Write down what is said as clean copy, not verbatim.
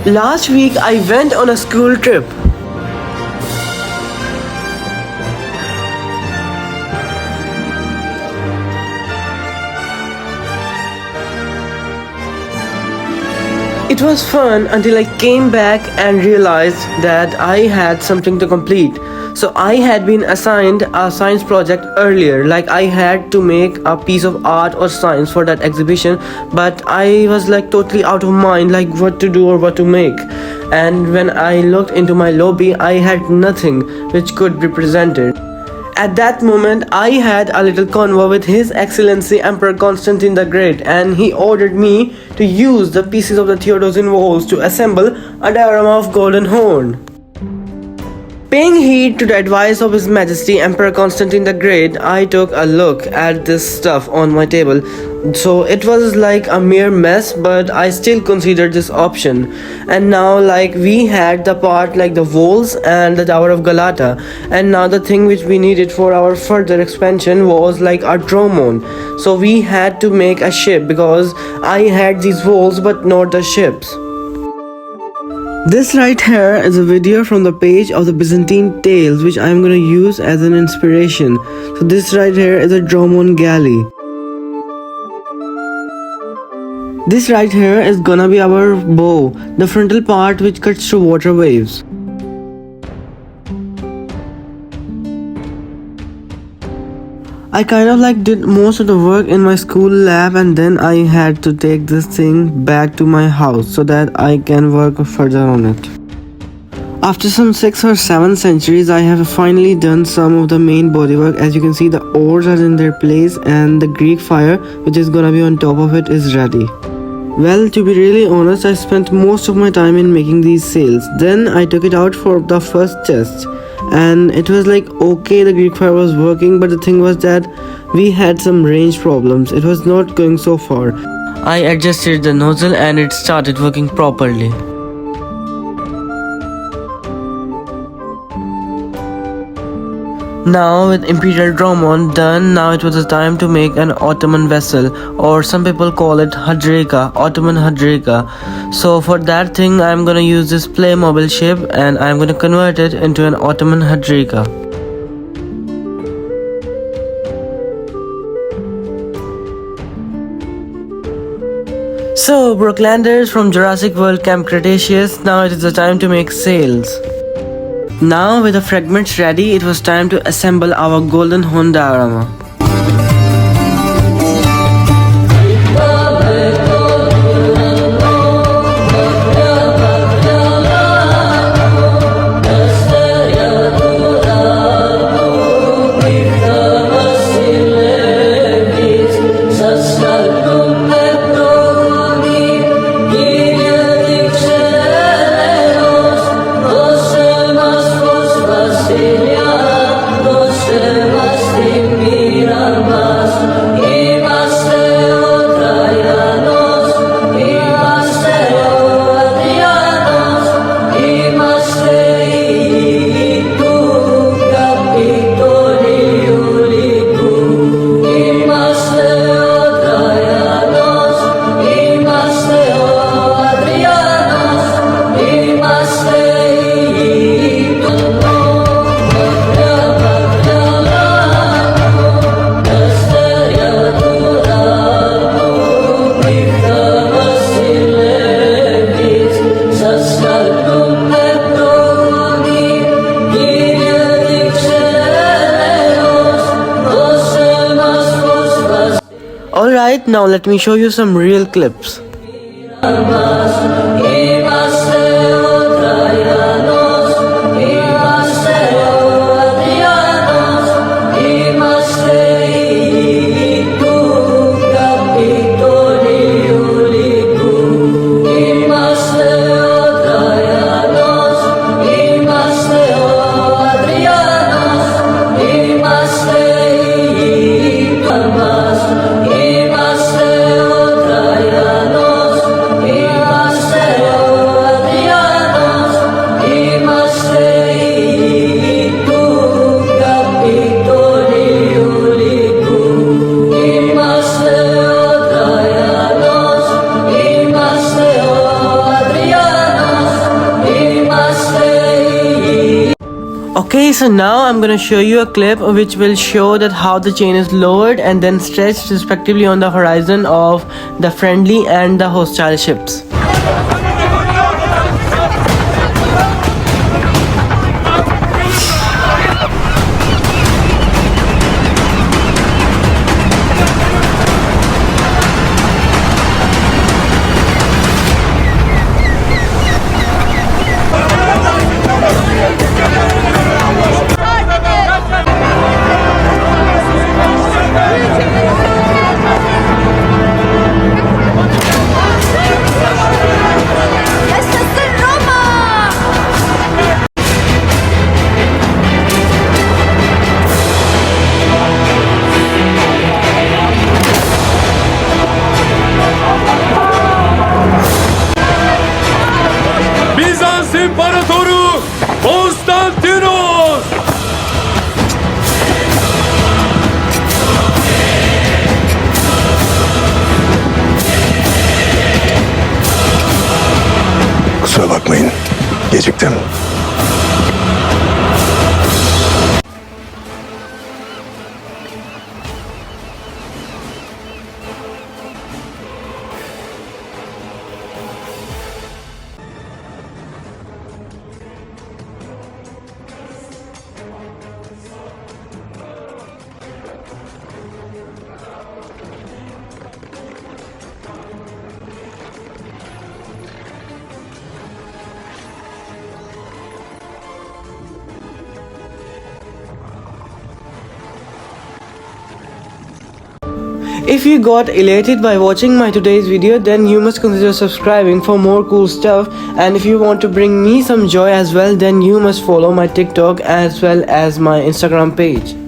Last week I went on a school trip. It was fun until I came back and realized that I had something to complete. So I had been assigned a science project earlier, like I had to make a piece of art or science for that exhibition, but I was like totally out of mind, like what to do or what to make. And when I looked into my lobby, I had nothing which could be presented. At that moment, I had a little convo with His Excellency Emperor Constantine the Great, and he ordered me to use the pieces of the Theodosian walls to assemble a diorama of golden horn. Paying heed to the advice of His Majesty Emperor Constantine the Great, I took a look at this stuff on my table. So it was like a mere mess, but I still considered this option. And now like we had the part like the walls and the Tower of Galata, and now the thing which we needed for our further expansion was like a dromon. So we had to make a ship because I had these walls but not the ships. This right here is a video from the page of the Byzantine tales which I am gonna use as an inspiration. So this right here is a dromon galley. This right here is gonna be our bow, the frontal part which cuts through water waves. I kind of like did most of the work in my school lab, and then I had to take this thing back to my house so that I can work further on it. After some 6 or 7 centuries, I have finally done some of the main bodywork. As you can see, the oars are in their place and the Greek fire which is gonna be on top of it is ready. Well, to be really honest, I spent most of my time in making these sails. Then I took it out for the first test, and it was like okay, the Greek fire was working, but the thing was that we had some range problems. It was not going so far. I adjusted the nozzle and it started working properly. Now with Imperial Dromon done, now it was the time to make an Ottoman vessel, or some people call it Hadrika, Ottoman Hadrika. So for that thing I'm gonna use this Playmobil ship and I'm gonna convert it into an Ottoman Hadrika. So Brooklanders from Jurassic World Camp Cretaceous, now it is the time to make sails. Now with the fragments ready, it was time to assemble our golden horn diorama. Alright, now let me show you some real clips. No Okay, so now I'm gonna show you a clip which will show that how the chain is lowered and then stretched respectively on the horizon of the friendly and the hostile ships. Bizans İmparatoru Konstantinos! Kusura bakmayın, geciktim. If you got elated by watching my today's video, then you must consider subscribing for more cool stuff, and if you want to bring me some joy as well, then you must follow my TikTok as well as my Instagram page.